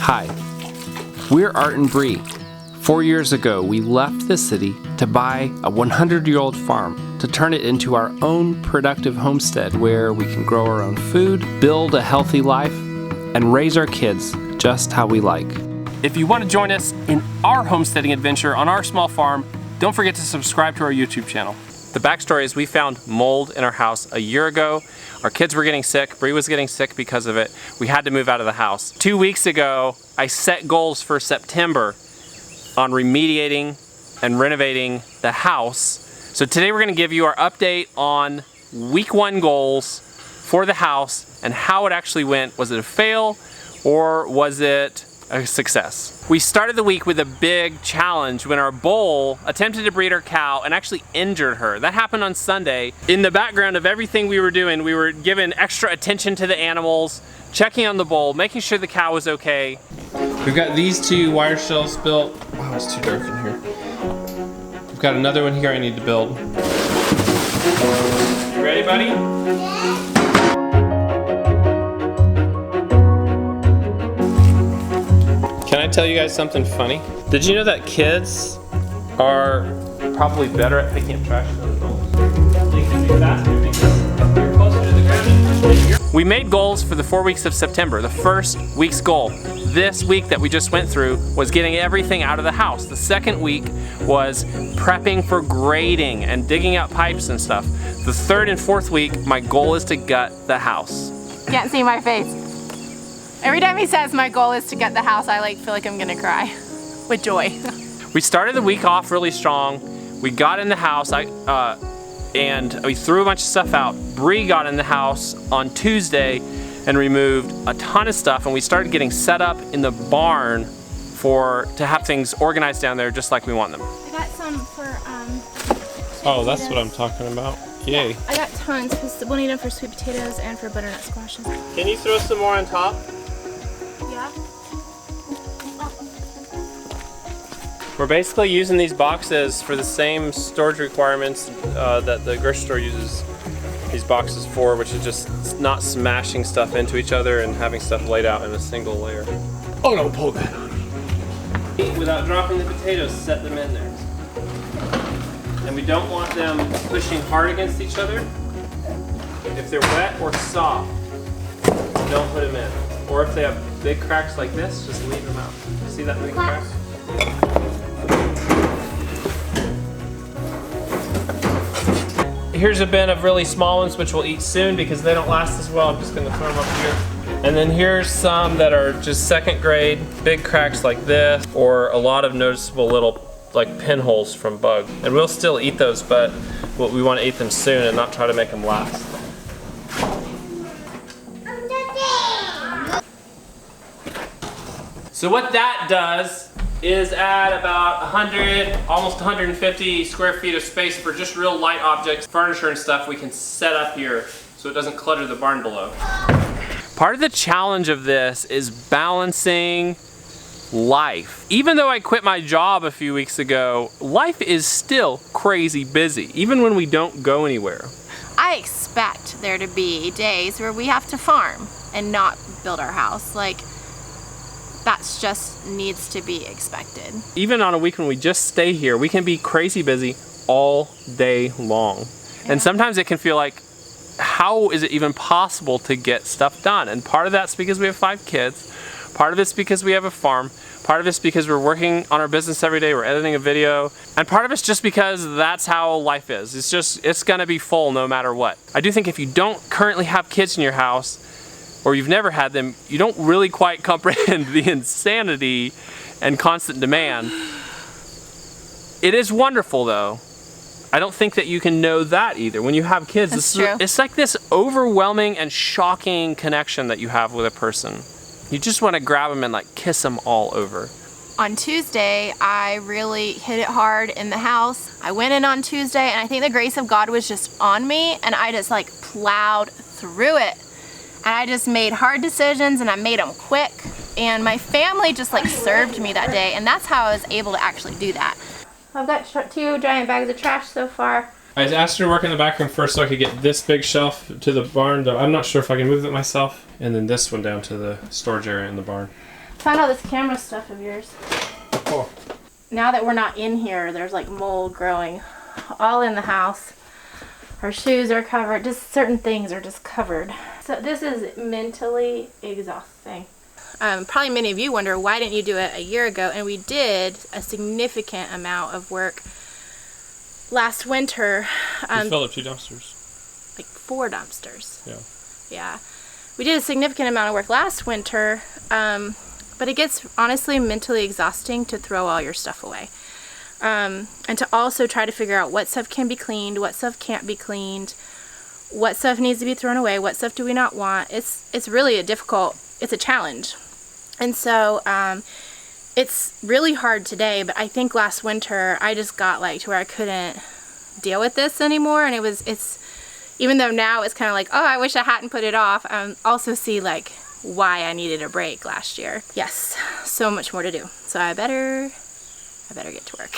Hi, we're Art and Bree. 4 years ago, we left the city to buy a 100-year-old farm to turn it into our own productive homestead where we can grow our own food, build a healthy life, and raise our kids just how we like. If you want to join us in our homesteading adventure on our small farm, don't forget to subscribe to our YouTube channel. The backstory is we found mold in our house a year ago. Our kids were getting sick. Bree was getting sick because of it. We had to move out of the house. 2 weeks ago, I set goals for September on remediating and renovating the house. So today we're going to give you our update on week 1 goals for the house and how it actually went. Was it a fail or was it a success? We started the week with a big challenge when our bull attempted to breed our cow and actually injured her. That happened on Sunday. In the background of everything we were doing, we were giving extra attention to the animals, checking on the bull, making sure the cow was okay. We've got these 2 wire shelves built. Wow, it's too dark in here. We've got another one here I need to build. You ready, buddy? Yeah. Can I tell you guys something funny? Did you know that kids are probably better at picking up trash than adults? They can be faster because you're closer to the ground. We made goals for the 4 weeks of September. The first week's goal this week that we just went through was getting everything out of the house. The second week was prepping for grading and digging out pipes and stuff. The third and fourth week, my goal is to gut the house. Can't see my face. Every time he says my goal is to gut the house, I feel like I'm gonna cry with joy. We started the week off really strong. We got in the house and we threw a bunch of stuff out. Bree got in the house on Tuesday and removed a ton of stuff, and we started getting set up in the barn to have things organized down there just like we want them. I got some for oh, that's what I'm talking about. Yay. I got tons because we'll need them for sweet potatoes and for butternut squashes. Can you throw some more on top? Yeah. We're basically using these boxes for the same storage requirements that the grocery store uses these boxes for, which is just not smashing stuff into each other and having stuff laid out in a single layer. Oh no, pull that on. Without dropping the potatoes, set them in there. And we don't want them pushing hard against each other. If they're wet or soft, don't put them in. Or if they have big cracks like this, just leave them out. See that big crack? Here's a bin of really small ones, which we'll eat soon because they don't last as well. I'm just gonna throw them up here. And then here's some that are just second grade, big cracks like this, or a lot of noticeable little like pinholes from bugs. And we'll still eat those, but we want to eat them soon and not try to make them last. So what that does is add about 100, almost 150 square feet of space for just real light objects, furniture and stuff we can set up here so it doesn't clutter the barn below. Part of the challenge of this is balancing life. Even though I quit my job a few weeks ago, life is still crazy busy, even when we don't go anywhere. I expect there to be days where we have to farm and not build our house. That's just needs to be expected. Even on a week when we just stay here, we can be crazy busy all day long. Yeah. And sometimes it can feel like, how is it even possible to get stuff done? And part of that's because we have 5 kids. Part of it's because we have a farm. Part of it's because we're working on our business every day, we're editing a video. And part of it's just because that's how life is. It's gonna be full no matter what. I do think if you don't currently have kids in your house, or you've never had them, you don't really quite comprehend the insanity and constant demand. It is wonderful though. I don't think that you can know that either. When you have kids, it's like this overwhelming and shocking connection that you have with a person. You just want to grab them and kiss them all over. On Tuesday, I really hit it hard in the house. I went in on Tuesday and I think the grace of God was just on me and I just plowed through it. And I just made hard decisions and I made them quick. And my family just served me that day, and that's how I was able to actually do that. I've got 2 giant bags of trash so far. I asked her to work in the back room first so I could get this big shelf to the barn, though I'm not sure if I can move it myself. And then this one down to the storage area in the barn. Found all this camera stuff of yours. Cool. Now that we're not in here, there's like mold growing all in the house. Our shoes are covered. Just certain things are just covered. So this is mentally exhausting. Probably many of you wonder, why didn't you do it a year ago? And we did a significant amount of work last winter. We filled up 2 dumpsters. Like 4 dumpsters. Yeah. Yeah. We did a significant amount of work last winter, but it gets honestly mentally exhausting to throw all your stuff away. And to also try to figure out what stuff can be cleaned, what stuff can't be cleaned, what stuff needs to be thrown away, what stuff do we not want. It's really it's a challenge. And so it's really hard today, but I think last winter I just got like to where I couldn't deal with this anymore, and it's even though now it's kind of like, oh, I wish I hadn't put it off, also see like why I needed a break last year. Yes, so much more to do. So I better get to work.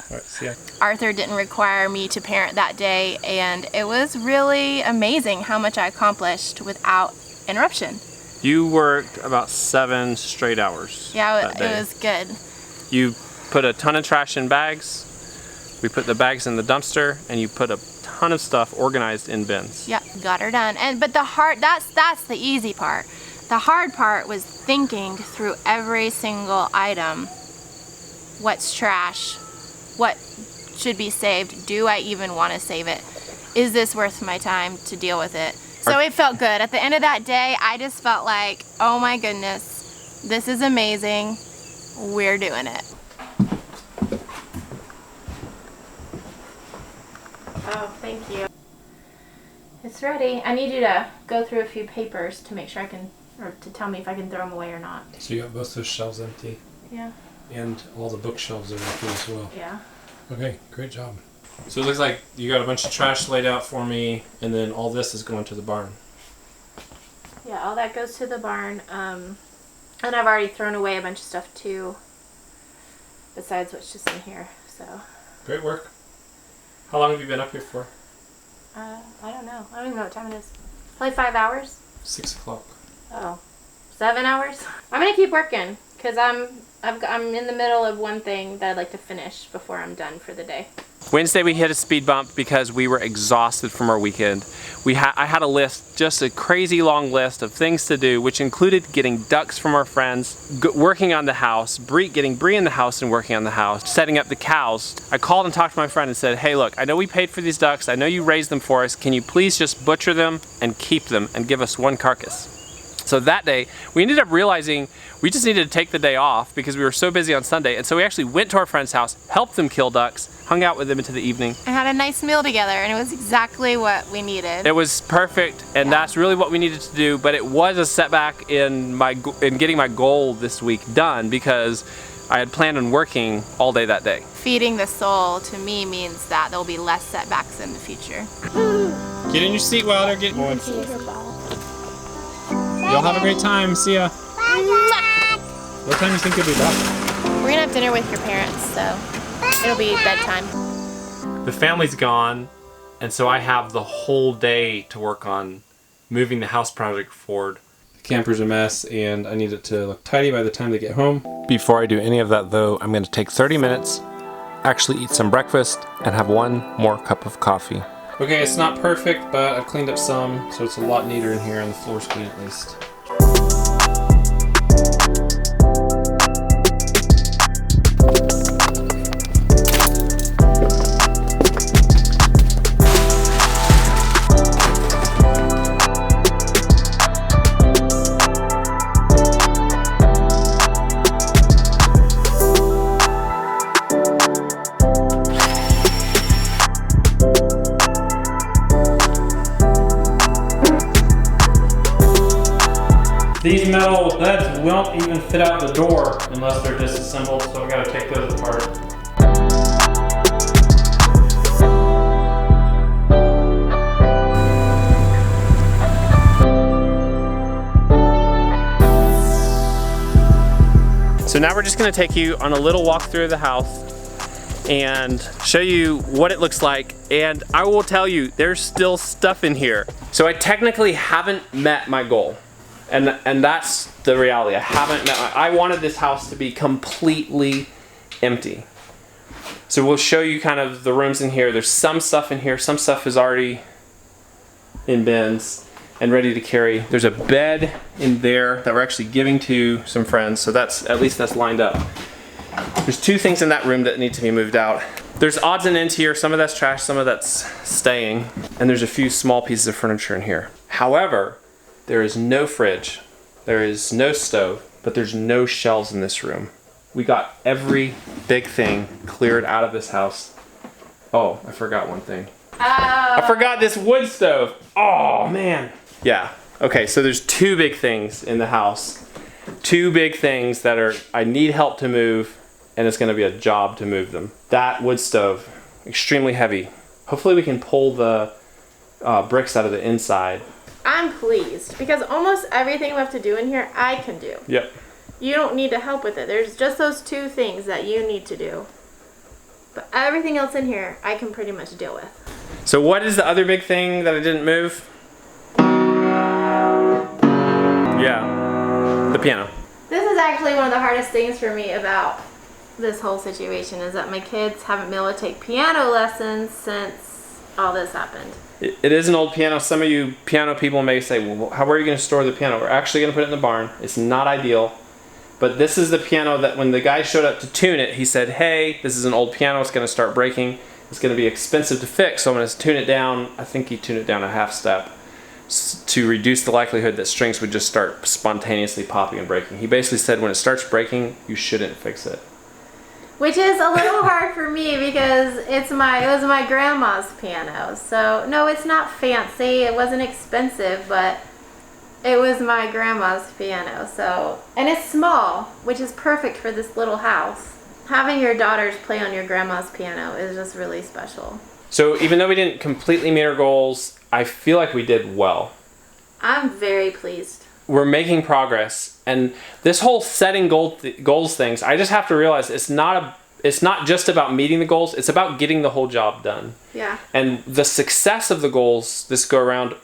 All right, see ya. Arthur didn't require me to parent that day, and it was really amazing how much I accomplished without interruption. You worked about 7 straight hours. Yeah, that day. it was good. You put a ton of trash in bags. We put the bags in the dumpster, and you put a ton of stuff organized in bins. Yep, got her done. But that's the easy part. The hard part was thinking through every single item. What's trash? What should be saved? Do I even want to save it? Is this worth my time to deal with it? So it felt good. At the end of that day, I just felt like, oh my goodness, this is amazing. We're doing it. Oh, thank you. It's ready. I need you to go through a few papers to make sure or to tell me if I can throw them away or not. So you got both those shelves empty? Yeah. And all the bookshelves are empty as well? Yeah. Okay, great job. So it looks like you got a bunch of trash laid out for me, and then all this is going to the barn. Yeah, all that goes to the barn. And I've already thrown away a bunch of stuff too, besides what's just in here. So. Great work. How long have you been up here for? I don't know. I don't even know what time it is. Probably 5 hours. 6 o'clock. Oh, 7 hours. I'm gonna keep working because I'm in the middle of one thing that I'd like to finish before I'm done for the day. Wednesday we hit a speed bump because we were exhausted from our weekend. I had a list, just a crazy long list of things to do, which included getting ducks from our friends, working on the house, getting Bree in the house and working on the house, setting up the cows. I called and talked to my friend and said, hey look, I know we paid for these ducks, I know you raised them for us, can you please just butcher them and keep them and give us 1 carcass? So that day, we ended up realizing we just needed to take the day off because we were so busy on Sunday. And so we actually went to our friend's house, helped them kill ducks, hung out with them into the evening. And had a nice meal together, and it was exactly what we needed. It was perfect, and that's really what we needed to do, but it was a setback in getting my goal this week done because I had planned on working all day that day. Feeding the soul, to me, means that there'll be less setbacks in the future. Get in your seat while they're getting going. Y'all have a great time. See ya. Bye, What time do you think you'll be back? We're gonna have dinner with your parents, so it'll be bedtime. The family's gone, and so I have the whole day to work on moving the house project forward. The camper's a mess, and I need it to look tidy by the time they get home. Before I do any of that, though, I'm going to take 30 minutes, actually eat some breakfast, and have 1 more cup of coffee. Okay, it's not perfect, but I've cleaned up some, so it's a lot neater in here, and the floor's clean at least. These metal beds won't even fit out the door unless they're disassembled, so I've got to take those apart. So now we're just going to take you on a little walk through the house and show you what it looks like, and I will tell you there's still stuff in here. So I technically haven't met my goal. And that's the reality. I wanted this house to be completely empty. So we'll show you kind of the rooms in here. There's some stuff in here. Some stuff is already in bins and ready to carry. There's a bed in there that we're actually giving to some friends. So at least that's lined up. There's 2 things in that room that need to be moved out. There's odds and ends here. Some of that's trash, some of that's staying. And there's a few small pieces of furniture in here. However, there is no fridge, there is no stove, but there's no shelves in this room. We got every big thing cleared out of this house. Oh, I forgot one thing. I forgot this wood stove. Oh, man. Yeah. Okay, so there's 2 big things in the house. 2 big things that I need help to move, and it's gonna be a job to move them. That wood stove, extremely heavy. Hopefully we can pull the bricks out of the inside. I'm pleased because almost everything we have to do in here, I can do. Yep. You don't need to help with it. There's just those 2 things that you need to do. But everything else in here, I can pretty much deal with. So what is the other big thing that I didn't move? Yeah, the piano. This is actually one of the hardest things for me about this whole situation is that my kids haven't been able to take piano lessons since all this happened. It is an old piano. Some of you piano people may say, well, where are you going to store the piano? We're actually going to put it in the barn. It's not ideal. But this is the piano that when the guy showed up to tune it, he said, hey, this is an old piano. It's going to start breaking. It's going to be expensive to fix. So I'm going to tune it down. I think he tuned it down a half step to reduce the likelihood that strings would just start spontaneously popping and breaking. He basically said when it starts breaking, you shouldn't fix it. Which is a little hard for me because it was my grandma's piano. So no, it's not fancy. It wasn't expensive, but it was my grandma's piano. So, and it's small, which is perfect for this little house. Having your daughters play on your grandma's piano is just really special. So even though we didn't completely meet our goals, I feel like we did well. I'm very pleased. We're making progress, and this whole setting goals things, I just have to realize it's not just about meeting the goals, it's about getting the whole job done. Yeah. And the success of the goals this go around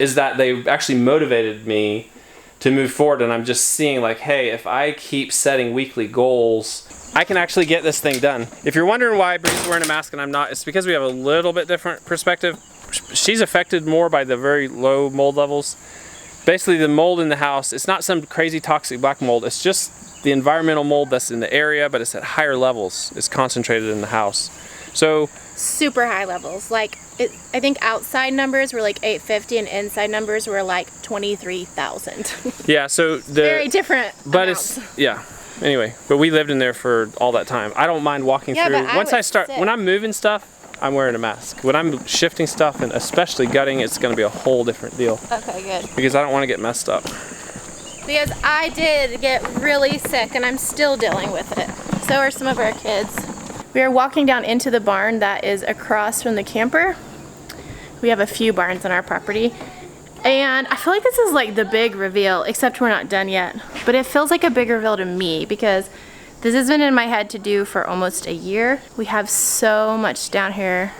is that they actually motivated me to move forward, and I'm just seeing like, hey, if I keep setting weekly goals, I can actually get this thing done. If you're wondering why Bree's wearing a mask and I'm not, it's because we have a little bit different perspective. She's affected more by the very low mold levels. Basically the mold in the house, it's not some crazy toxic black mold, it's just the environmental mold that's in the area, but it's at higher levels. It's concentrated in the house. So super high levels. Like I think outside numbers were like 850 and inside numbers were like 23,000. yeah, so very different but amounts. It's yeah. Anyway, but we lived in there for all that time. I don't mind walking through. But Once I start, when I'm moving stuff, I'm wearing a mask. When I'm shifting stuff and especially gutting, it's going to be a whole different deal. Okay, good. Because I don't want to get messed up. Because I did get really sick and I'm still dealing with it. So are some of our kids. We are walking down into the barn that is across from the camper. We have a few barns on our property. And I feel like this is like the big reveal, except we're not done yet. But it feels like a big reveal to me because this has been in my head to do for almost a year. We have so much down here,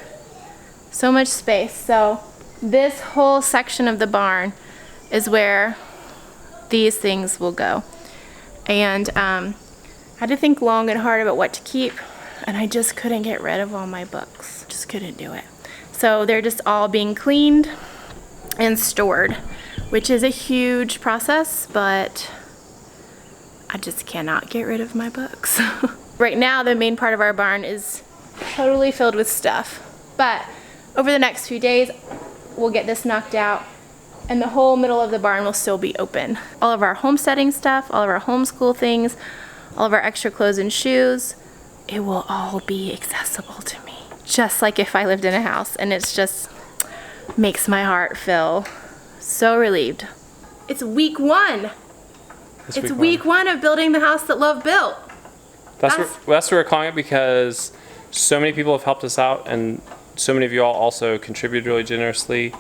so much space. So this whole section of the barn is where these things will go. And I had to think long and hard about what to keep, and I just couldn't get rid of all my books. Just couldn't do it. So they're just all being cleaned and stored, which is a huge process, but I just cannot get rid of my books. Right now, the main part of our barn is totally filled with stuff, but over the next few days, we'll get this knocked out and the whole middle of the barn will still be open. All of our homesteading stuff, all of our homeschool things, all of our extra clothes and shoes, it will all be accessible to me. Just like if I lived in a house, and it's just makes my heart feel so relieved. It's week one. It's week one of building the house that Love built. That's what we're calling it because so many people have helped us out, and so many of you all also contributed really generously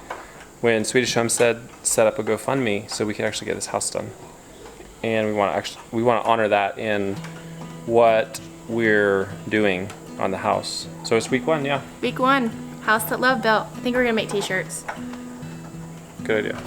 when Swedish Homestead set up a GoFundMe so we could actually get this house done. And we want to honor that in what we're doing on the house. So it's week one, yeah. Week one, house that Love built. I think we're gonna make t-shirts. Good idea.